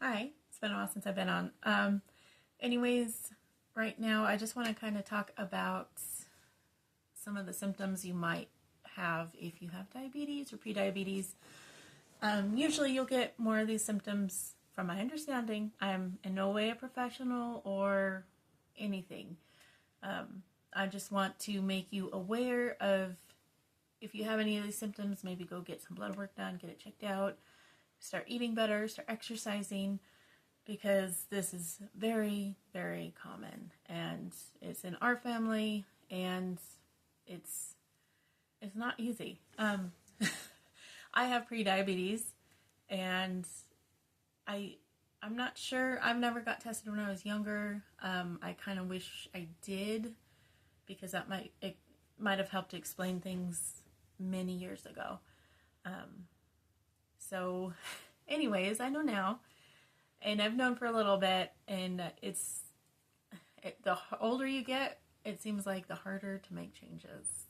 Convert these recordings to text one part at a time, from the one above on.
Hi, it's been a while since I've been on. Anyways, right now I just want to kind of talk about some of the symptoms you might have if you have diabetes or prediabetes. Usually you'll get more of these symptoms from my understanding. I'm in no way a professional or anything. I just want to make you aware of if you have any of these symptoms, maybe go get some blood work done, get it checked out, start eating better, start exercising, because this is very, very common, and it's in our family, and it's not easy. I have prediabetes, and I'm not sure. I've never got tested when I was younger. I kind of wish I did, because it might have helped to explain things many years ago. So, anyways, I know now, and I've known for a little bit, and the older you get, it seems like the harder to make changes.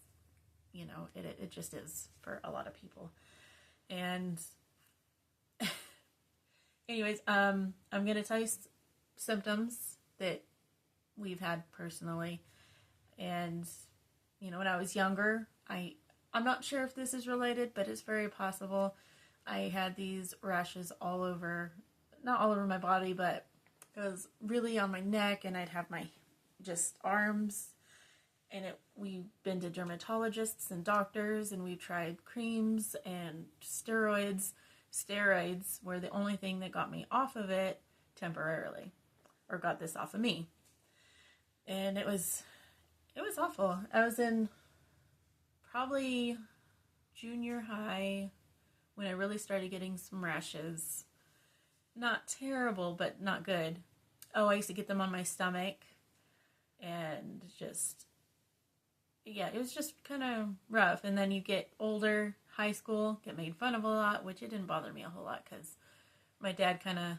You know, it just is for a lot of people. And anyways, I'm going to tell you symptoms that we've had personally. And, you know, when I was younger, I'm not sure if this is related, but it's very possible. I had these rashes all over, not all over my body, but it was really on my neck, and I'd have my just arms, and we've been to dermatologists and doctors, and we've tried creams and steroids. Steroids were the only thing that got me off of it temporarily, or got this off of me. And it was awful. I was in probably junior high when I really started getting some rashes. Not terrible, but not good. Oh, I used to get them on my stomach, and just, yeah, it was just kind of rough. And then you get older, high school, get made fun of a lot, which it didn't bother me a whole lot, because my dad kind of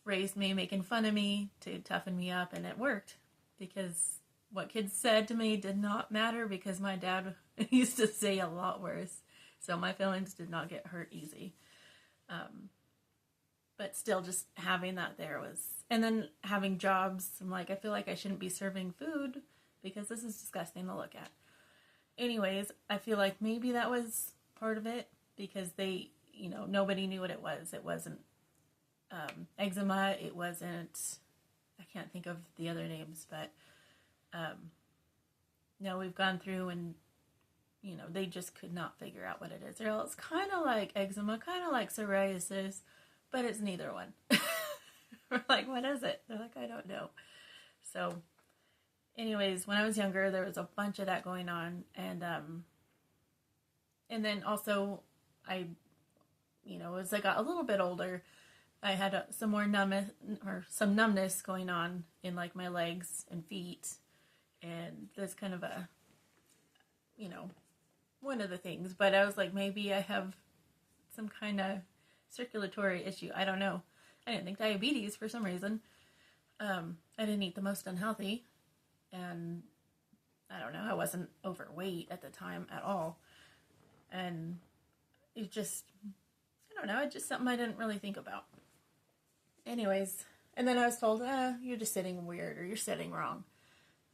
raised me making fun of me to toughen me up, and it worked, because what kids said to me did not matter, because my dad used to say a lot worse. So my feelings did not get hurt easy. But still, just having that there was... And then having jobs, I'm like, I feel like I shouldn't be serving food, because this is disgusting to look at. Anyways, I feel like maybe that was part of it, because nobody knew what it was. It wasn't eczema. It wasn't... I can't think of the other names, but... no, we've gone through, and they just could not figure out what it is. It's kind of like eczema, kind of like psoriasis, but it's neither one. We're like, what is it? They're like, I don't know. So, anyways, when I was younger, there was a bunch of that going on, and then also, as I got a little bit older, I had some numbness going on in like my legs and feet, and that's kind of one of the things. But I was like, maybe I have some kind of circulatory issue. I don't know. I didn't think diabetes for some reason. I didn't eat the most unhealthy, and I don't know, I wasn't overweight at the time at all. And it just, I don't know, it's just something I didn't really think about. Anyways, and then I was told, you're just sitting weird, or you're sitting wrong.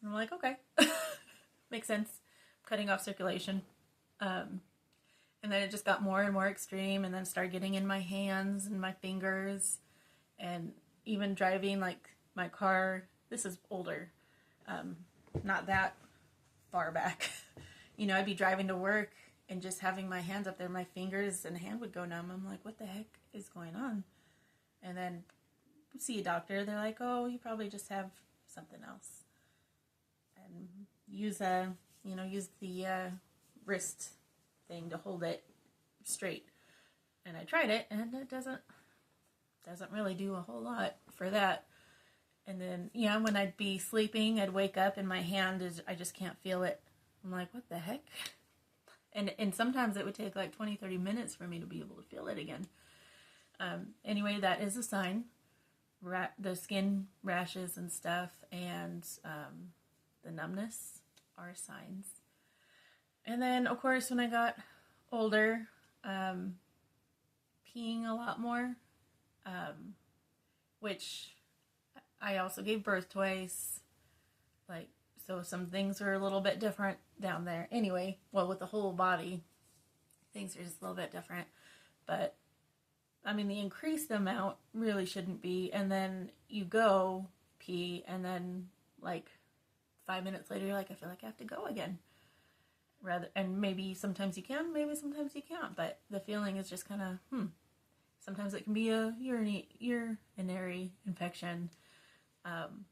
And I'm like, okay, makes sense. Cutting off circulation. And then it just got more and more extreme, and then started getting in my hands and my fingers, and even driving like my car. This is older, not that far back. I'd be driving to work and just having my hands up there, my fingers and hand would go numb. I'm like, what the heck is going on? And then see a doctor. They're like, oh, you probably just have something else. And use the wrist thing to hold it straight. And I tried it, and it doesn't really do a whole lot for that. And then, when I'd be sleeping, I'd wake up and my hand I just can't feel it. I'm like, what the heck? And sometimes it would take like 20, 30 minutes for me to be able to feel it again. Anyway, that is a sign. The skin rashes and stuff, and the numbness are signs. And then, of course, when I got older, peeing a lot more. which I also gave birth twice. Like, so some things are a little bit different down there. Anyway, well, with the whole body, things are just a little bit different. But, I mean, the increased amount really shouldn't be. And then you go pee, and then, like, 5 minutes later, you're like, I feel like I have to go again. And maybe sometimes you can, maybe sometimes you can't. But the feeling is just kind of, Sometimes it can be a urinary infection.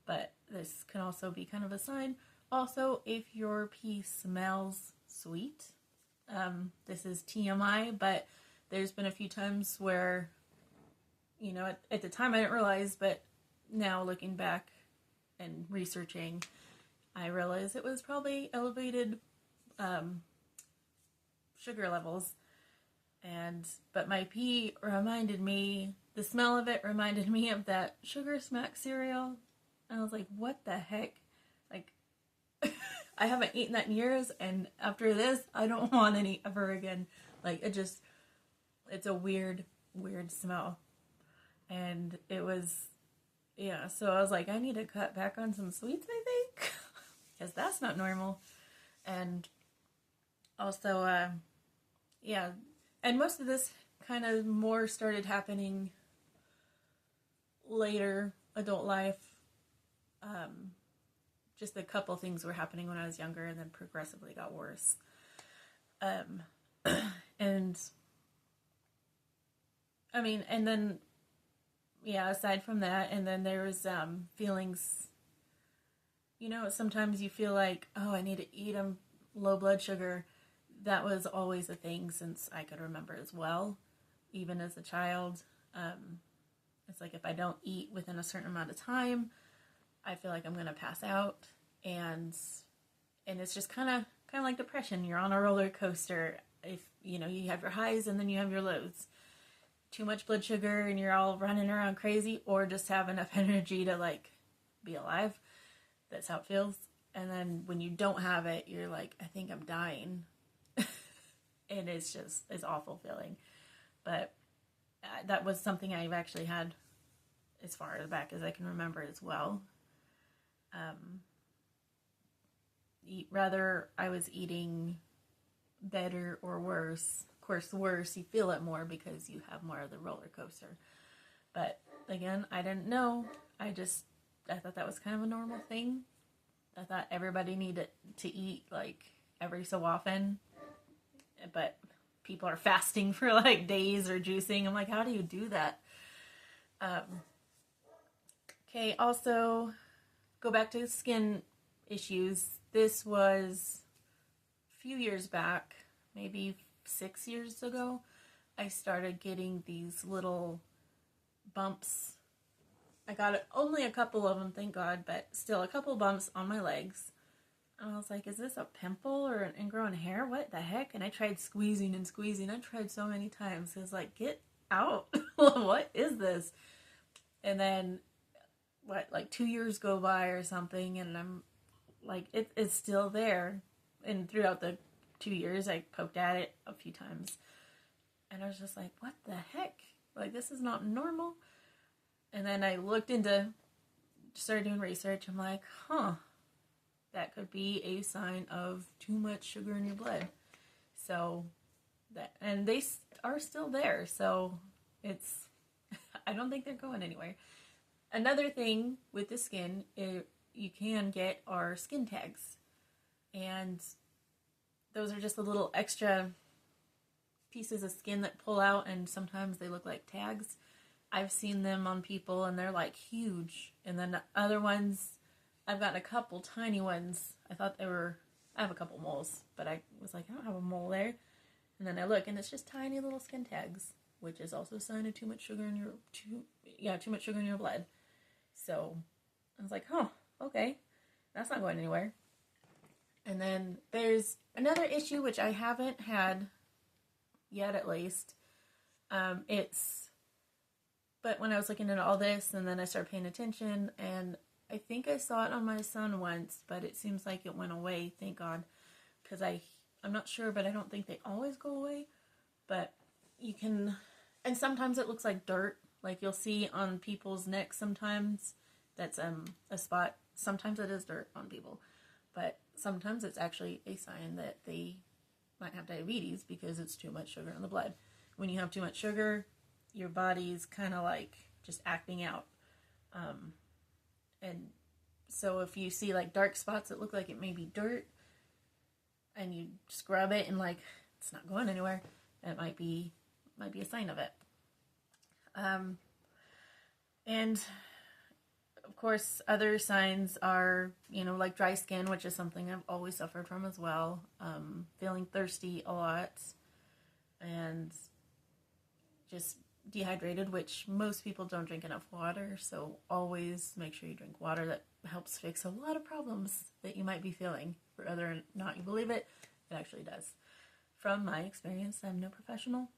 But this can also be kind of a sign. Also, if your pee smells sweet, this is TMI, but there's been a few times where, at the time I didn't realize, but now looking back and researching, I realized it was probably elevated sugar levels. But my pee the smell of it reminded me of that Sugar Smack cereal. I was like, what the heck? Like, I haven't eaten that in years, and after this, I don't want any ever again. Like, it's a weird, weird smell. And it was, so I was like, I need to cut back on some sweets, I think, because that's not normal. And also, and most of this kind of more started happening later, adult life. Just a couple things were happening when I was younger, and then progressively got worse. And I mean, and then, aside from that, and then there was feelings, sometimes you feel like, oh, I need to eat low blood sugar. That was always a thing since I could remember as well, even as a child. It's like if I don't eat within a certain amount of time, I feel like I'm going to pass out, and it's just kind of like depression. You're on a roller coaster. If you have your highs and then you have your lows. Too much blood sugar and you're all running around crazy, or just have enough energy to like be alive. That's how it feels. And then when you don't have it, you're like, I think I'm dying, and it's awful feeling. But that was something I've actually had as far back as I can remember as well. Rather, I was eating better or worse. Of course, worse, you feel it more because you have more of the roller coaster. But again, I didn't know. I thought that was kind of a normal thing. I thought everybody needed to eat like every so often. But people are fasting for like days or juicing. I'm like, how do you do that? Okay, also go back to skin issues. This was a few years back, maybe 6 years ago. I started getting these little bumps. I got only a couple of them, thank God, but still a couple bumps on my legs. And I was like, is this a pimple or an ingrown hair? What the heck? And I tried squeezing and squeezing. I tried so many times. It was like, get out. What is this? And then, like 2 years go by or something, and I'm like, it's still there. And throughout the 2 years, I poked at it a few times. And I was just like, what the heck? Like, this is not normal. And then I started doing research. I'm like, that could be a sign of too much sugar in your blood. So, and they are still there. So, I don't think they're going anywhere. Another thing with the skin, you can get are skin tags. And those are just a little extra pieces of skin that pull out, and sometimes they look like tags. I've seen them on people, and they're like huge. And then other ones, I've got a couple tiny ones. I have a couple moles, but I was like, I don't have a mole there. And then I look, and it's just tiny little skin tags, which is also a sign of too much sugar in your blood. So I was like, okay, that's not going anywhere. And then there's another issue which I haven't had yet, at least. But when I was looking at all this, and then I started paying attention, and I think I saw it on my son once, but it seems like it went away, thank God, because I'm not sure, but I don't think they always go away. But you can, and sometimes it looks like dirt, Like you'll see on people's necks sometimes that's a spot. Sometimes it is dirt on people, but sometimes it's actually a sign that they might have diabetes because it's too much sugar in the blood. When you have too much sugar, your body's kind of like just acting out. And so if you see like dark spots that look like it may be dirt and you scrub it and like it's not going anywhere, it might be a sign of it. And of course, other signs are, like dry skin, which is something I've always suffered from as well. Feeling thirsty a lot and just dehydrated, which most people don't drink enough water. So always make sure you drink water. That helps fix a lot of problems that you might be feeling. For whether or not you believe it, it actually does. From my experience, I'm no professional.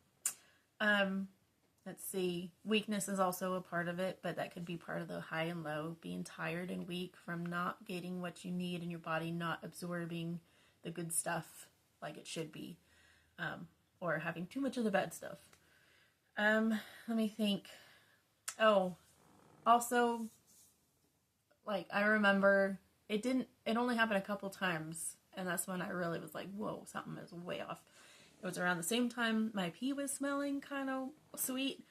Let's see, weakness is also a part of it, but that could be part of the high and low, being tired and weak from not getting what you need in your body, not absorbing the good stuff like it should be, or having too much of the bad stuff. Let me think. Oh, also, like, I remember it only happened a couple times, and that's when I really was like, whoa, something is way off. It was around the same time my pee was smelling kind of sweet.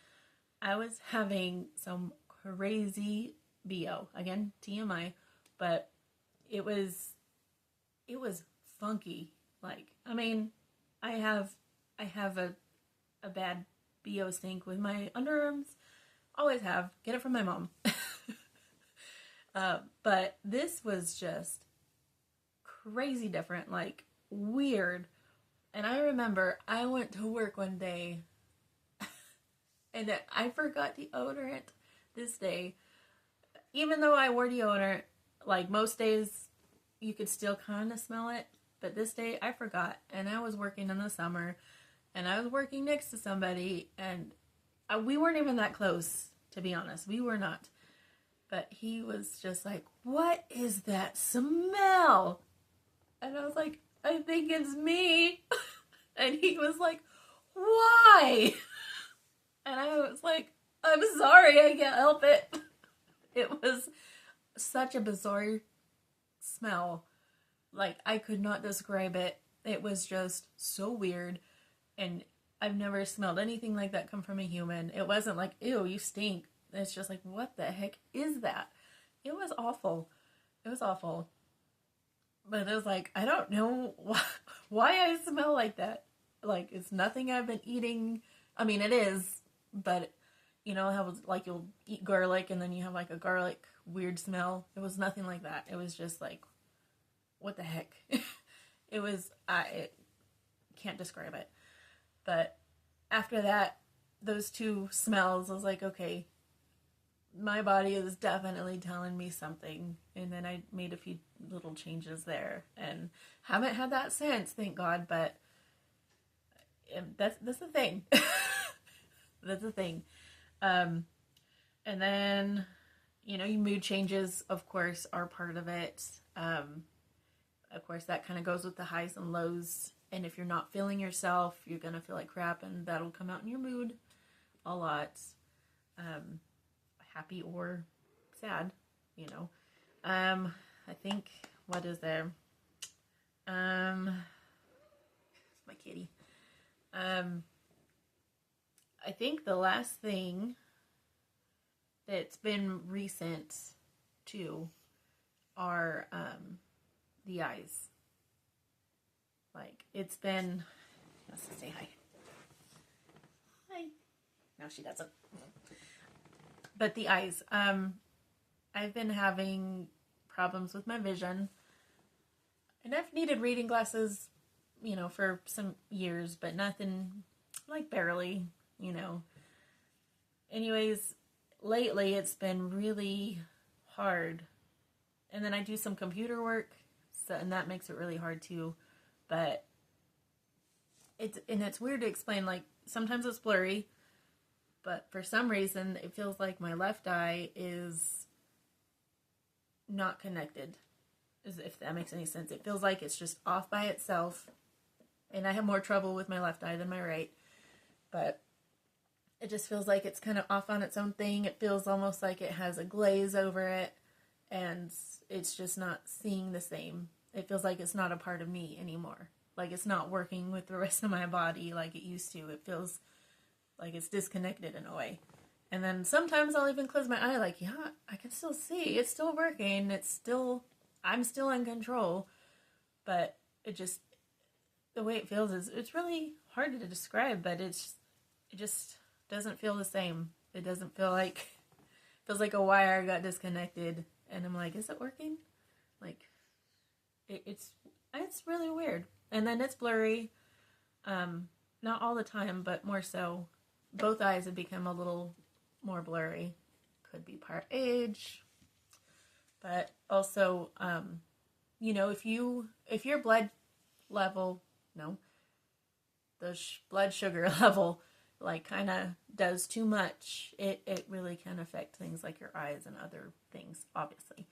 I was having some crazy BO. Again, TMI, but it was funky. Like, I mean, I have a bad BO stink with my underarms. Always have. Get it from my mom. But this was just crazy different, like weird. And I remember I went to work one day and I forgot deodorant this day. Even though I wore deodorant, like most days you could still kind of smell it. But this day I forgot. And I was working in the summer and I was working next to somebody and we weren't even that close, to be honest. We were not. But he was just like, what is that smell? And I was like, I think it's me. And he was like, why? And I was like, I'm sorry, I can't help it. It was such a bizarre smell. Like, I could not describe it. It was just so weird. And I've never smelled anything like that come from a human. It wasn't like, ew, you stink. It's just like, what the heck is that? It was awful. It was awful. But it was like, I don't know why I smell like that. Like, it's nothing I've been eating. I mean, it is, but, how like you'll eat garlic and then you have like a garlic weird smell. It was nothing like that. It was just like, what the heck? I can't describe it. But after that, those two smells, I was like, okay, my body is definitely telling me something. And then I made a few little changes there and haven't had that since, thank God. But that's the thing. That's the thing. And then, your mood changes, of course, are part of it. Of course, that kind of goes with the highs and lows. And if you're not feeling yourself, you're going to feel like crap, and that'll come out in your mood a lot. Happy or sad, I think, what is there? My kitty. I think the last thing that's been recent, too, are the eyes. Like, it's been... Let's say hi. Hi. No, she doesn't. But the eyes. I've been having problems with my vision. And I've needed reading glasses, for some years, but nothing, like barely, Anyways, lately it's been really hard. And then I do some computer work, and that makes it really hard too. But it's weird to explain. Like, sometimes it's blurry, but for some reason it feels like my left eye is not connected, if that makes any sense. It feels like it's just off by itself, and I have more trouble with my left eye than my right. But it just feels like it's kind of off on its own thing. It feels almost like it has a glaze over it, and it's just not seeing the same. It feels like it's not a part of me anymore. Like it's not working with the rest of my body like it used to. It feels like it's disconnected in a way. And then sometimes I'll even close my eye like, yeah, I can still see. It's still working. I'm still in control. But it just, the way it feels is, it's really hard to describe, but it just doesn't feel the same. It doesn't feel like, it feels like a wire got disconnected. And I'm like, is it working? Like, it's really weird. And then it's blurry. Not all the time, but more so. Both eyes have become a little more blurry. Could be part age. But also, if your blood level, blood sugar level, like kind of does too much, it really can affect things like your eyes and other things, obviously.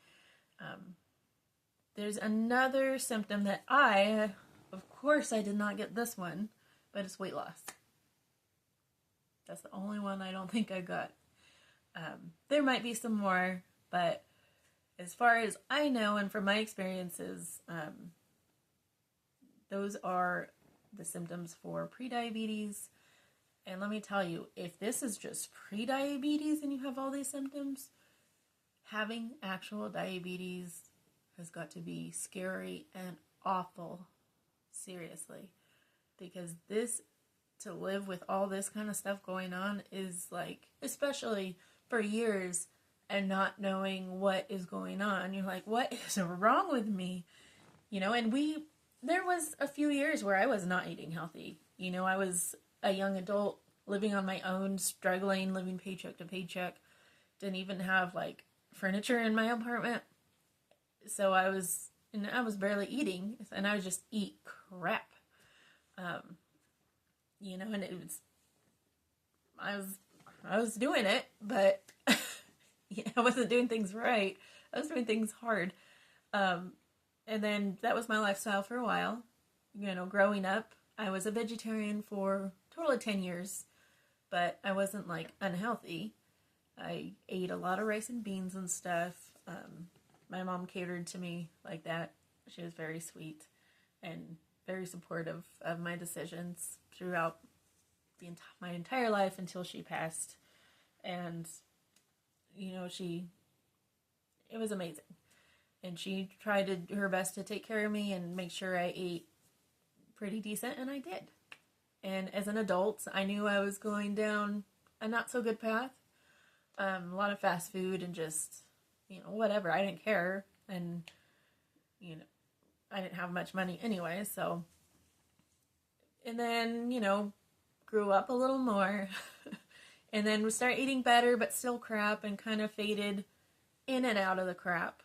There's another symptom that of course I did not get this one, but it's weight loss. That's the only one I don't think I got. There might be some more, but as far as I know and from my experiences, those are the symptoms for prediabetes. And let me tell you, if this is just prediabetes and you have all these symptoms, having actual diabetes has got to be scary and awful. Seriously. Because to live with all this kind of stuff going on is like, especially for years and not knowing what is going on. You're like, what is wrong with me? And there was a few years where I was not eating healthy. I was a young adult living on my own, struggling, living paycheck to paycheck. Didn't even have like furniture in my apartment. So I was barely eating, and I would just eat crap. And it was, I was doing it, but I wasn't doing things right. I was doing things hard. And then that was my lifestyle for a while. Growing up, I was a vegetarian for a total of 10 years, but I wasn't like unhealthy. I ate a lot of rice and beans and stuff. My mom catered to me like that. She was very sweet and very supportive of my decisions throughout my entire life until she passed. And, it was amazing. And she tried her best to take care of me and make sure I ate pretty decent, and I did. And as an adult, I knew I was going down a not so good path. A lot of fast food and just, whatever. I didn't care. And, I didn't have much money anyway, so. And then, grew up a little more. And then we started eating better, but still crap, and kind of faded in and out of the crap,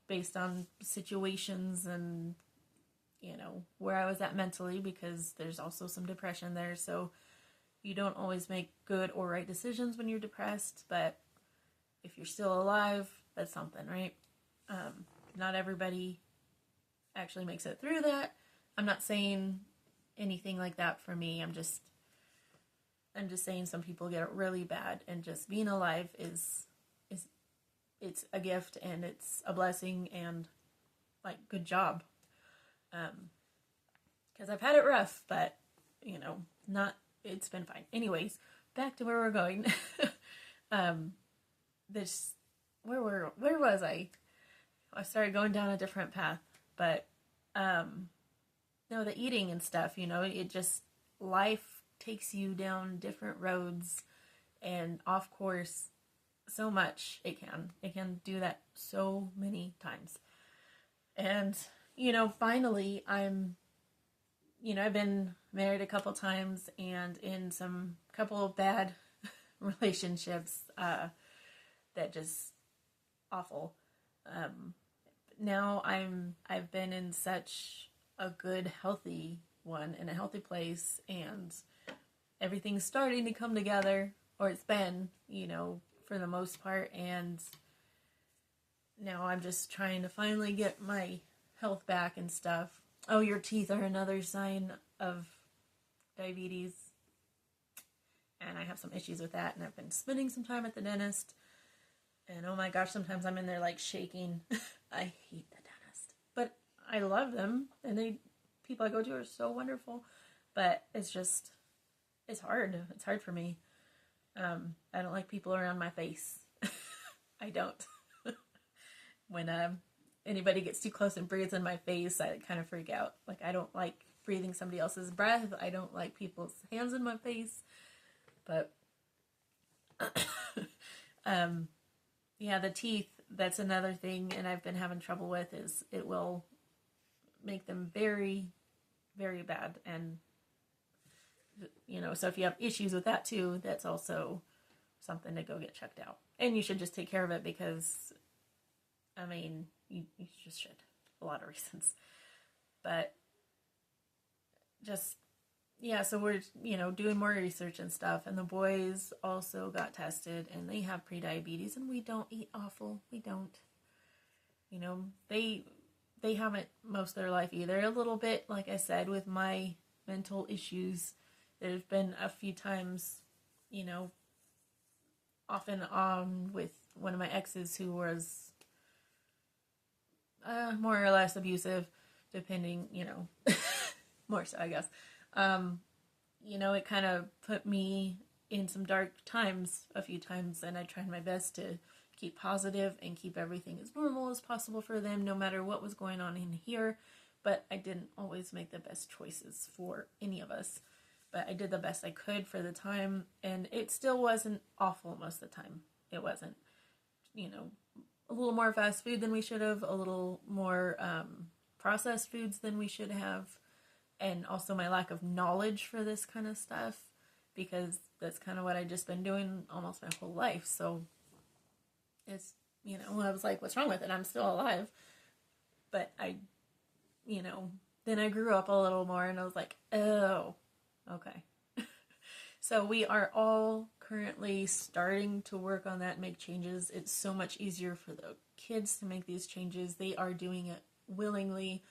based on situations and, where I was at mentally, because there's also some depression there. So you don't always make good or right decisions when you're depressed, but if you're still alive, that's something, right? Not everybody actually makes it through that. I'm not saying anything like that for me. I'm just saying some people get it really bad, and just being alive is it's a gift, and it's a blessing, and like, good job. Because I've had it rough, but it's been fine. Anyways, back to where we're going. Where was I? I started going down a different path, but the eating and stuff, it just, life takes you down different roads and off course so much. It can do that so many times. And, finally I've been married a couple times and in some couple of bad relationships, that just awful. Now I've been in such a good, healthy one, in a healthy place, and everything's starting to come together, or it's been, for the most part, and now I'm just trying to finally get my health back and stuff. Oh, your teeth are another sign of diabetes. and I have some issues with that, and I've been spending some time at the dentist, and oh my gosh, sometimes I'm in there like shaking. I hate the dentist, but I love them, and people I go to are so wonderful, but it's hard. It's hard for me. I don't like people around my face. I don't. When anybody gets too close and breathes in my face, I kind of freak out. Like, I don't like breathing somebody else's breath. I don't like people's hands in my face. But yeah, the teeth, that's another thing, and I've been having trouble with, is it will make them very, very bad. And so if you have issues with that too, that's also something to go get checked out. And you should just take care of it, because I mean, you just should. A lot of reasons. But just, yeah, so we're, doing more research and stuff. And the boys also got tested, and they have prediabetes, and we don't eat awful. We don't. They haven't most of their life either. A little bit, like I said, with my mental issues. There's been a few times, off and on with one of my exes who was more or less abusive, depending, more so, I guess. It kind of put me in some dark times a few times, and I tried my best to keep positive and keep everything as normal as possible for them, no matter what was going on in here. But I didn't always make the best choices for any of us. But I did the best I could for the time, and it still wasn't awful most of the time. It wasn't, a little more fast food than we should have, a little more processed foods than we should have, and also my lack of knowledge for this kind of stuff, because that's kind of what I've just been doing almost my whole life. So it's, I was like, what's wrong with it? I'm still alive. But then I grew up a little more, and I was like, oh, okay. So we are all currently starting to work on that and make changes. It's so much easier for the kids to make these changes. They are doing it willingly.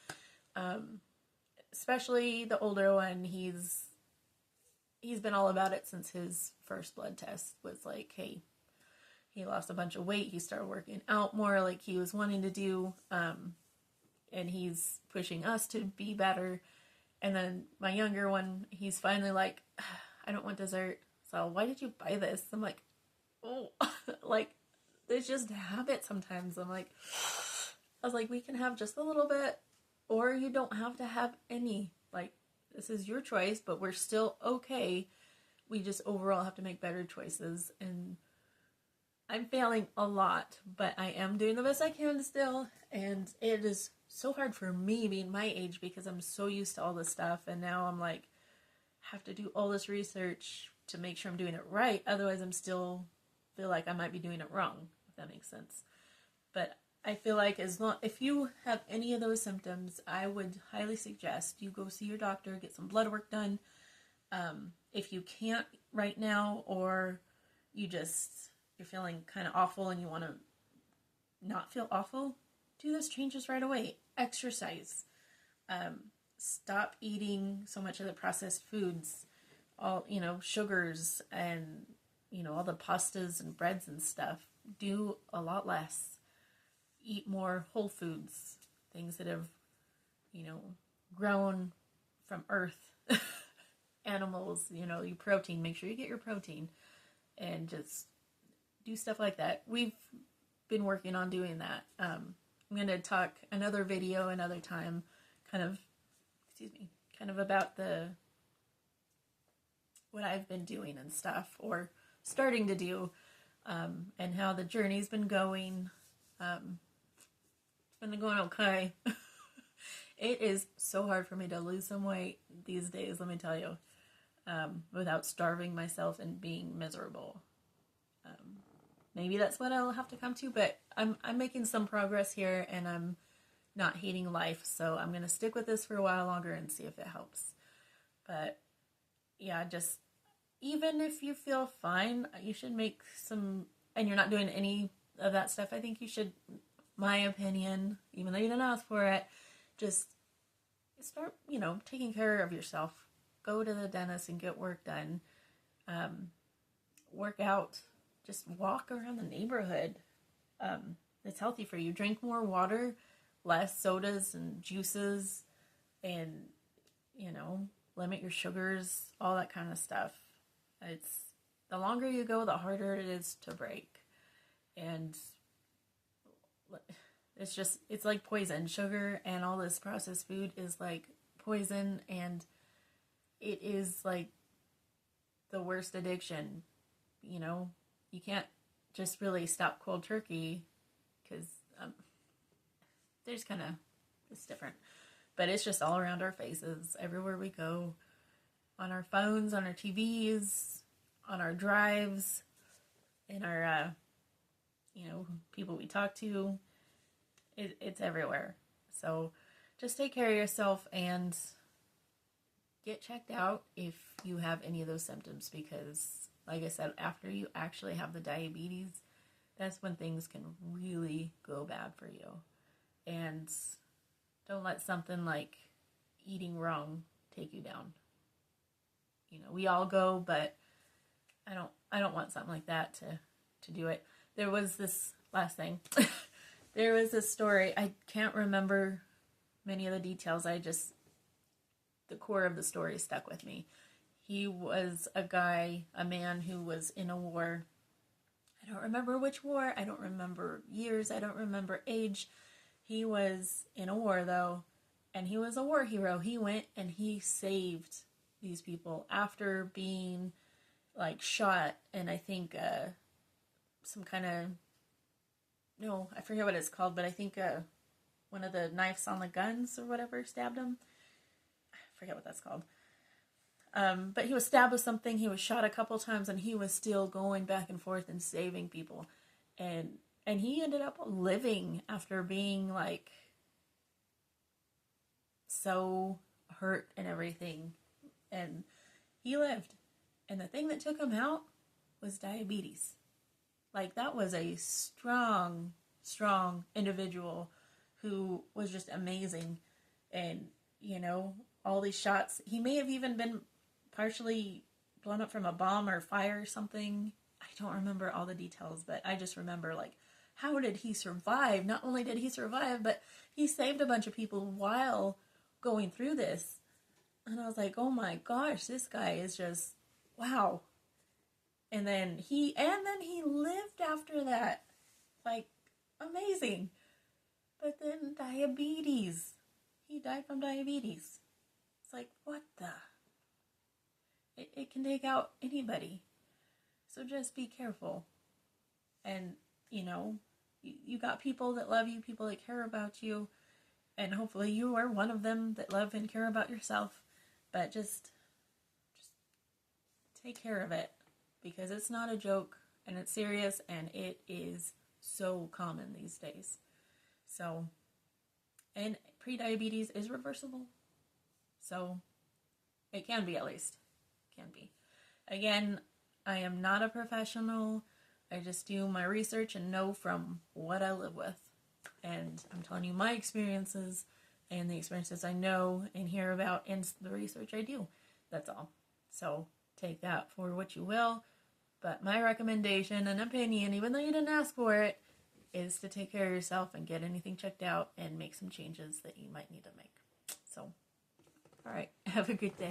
Especially the older one, he's been all about it since his first blood test. Was like, hey, he lost a bunch of weight. He started working out more like he was wanting to do. And he's pushing us to be better. And then my younger one, he's finally like, I don't want dessert. So why did you buy this? I'm like, oh, like, it's just habit sometimes. I was like, we can have just a little bit, or you don't have to have any. Like, this is your choice, but we're still okay. We just overall have to make better choices. And I'm failing a lot, but I am doing the best I can still. And it is so hard for me being my age, because I'm so used to all this stuff. And now I'm like, have to do all this research to make sure I'm doing it right. Otherwise, I'm still feel like I might be doing it wrong, if that makes sense. But I feel like if you have any of those symptoms, I would highly suggest you go see your doctor, get some blood work done. If you can't right now, or you're feeling kind of awful and you want to not feel awful, do those changes right away. Exercise. Stop eating so much of the processed foods, all, sugars and, all the pastas and breads and stuff. Do a lot less. Eat more whole foods, things that have, grown from earth, animals, your protein. Make sure you get your protein, and just do stuff like that. We've been working on doing that. I'm going to talk another video another time, kind of about what I've been doing and stuff, or starting to do, and how the journey's been going. It's been going okay. It is so hard for me to lose some weight these days, let me tell you, without starving myself and being miserable. Maybe that's what I'll have to come to, but I'm making some progress here, and I'm not hating life, so I'm going to stick with this for a while longer and see if it helps. But yeah, just even if you feel fine, you should make some, and you're not doing any of that stuff, I think you should, my opinion, even though you didn't ask for it, just start, taking care of yourself. Go to the dentist and get work done. work out, just walk around the neighborhood. It's healthy for you. Drink more water, less sodas and juices, and, you know, limit your sugars, all that kind of stuff. It's the longer you go, the harder it is to break. And it's like poison. Sugar and all this processed food is like poison, and it is like the worst addiction. You know, you can't just really stop cold turkey because there's kind of, it's different. But it's just all around our faces, everywhere we go, on our phones, on our TVs, on our drives, in our, people we talk to. It's everywhere. So just take care of yourself and get checked out if you have any of those symptoms, because, like I said, after you actually have the diabetes, that's when things can really go bad for you. And don't let something like eating wrong take you down. You know, we all go, but I don't want something like that to do it. There was this last thing. There was this story. I can't remember many of the details. The core of the story stuck with me. He was a man who was in a war. I don't remember which war. I don't remember years. I don't remember age. He was in a war, though, and he was a war hero. He went and he saved these people after being, like, shot, and I think some kind of, no, I forget what it's called, but I think one of the knives on the guns or whatever stabbed him. I forget what that's called. But he was stabbed with something. He was shot a couple times, and he was still going back and forth and saving people. And he ended up living after being, like, so hurt and everything. And he lived. And the thing that took him out was diabetes. Like, that was a strong, strong individual who was just amazing. And, you know, all these shots. He may have even been partially blown up from a bomb or fire or something. I don't remember all the details, but I just remember, like, how did he survive? Not only did he survive, but he saved a bunch of people while going through this. And I was like, oh my gosh, this guy is just, wow. And then he lived after that. Like, amazing. But then diabetes. He died from diabetes. It's like, what the? It can take out anybody. So just be careful. And, you know, you got people that love you, people that care about you. And hopefully you are one of them that love and care about yourself. But just take care of it. Because it's not a joke, and it's serious, and it is so common these days. So, and prediabetes is reversible. So, it can be, at least. Can be. Again, I am not a professional. I just do my research and know from what I live with. And I'm telling you my experiences and the experiences I know and hear about and the research I do. That's all. So, take that for what you will. But my recommendation and opinion, even though you didn't ask for it, is to take care of yourself and get anything checked out and make some changes that you might need to make. So, all right. Have a good day.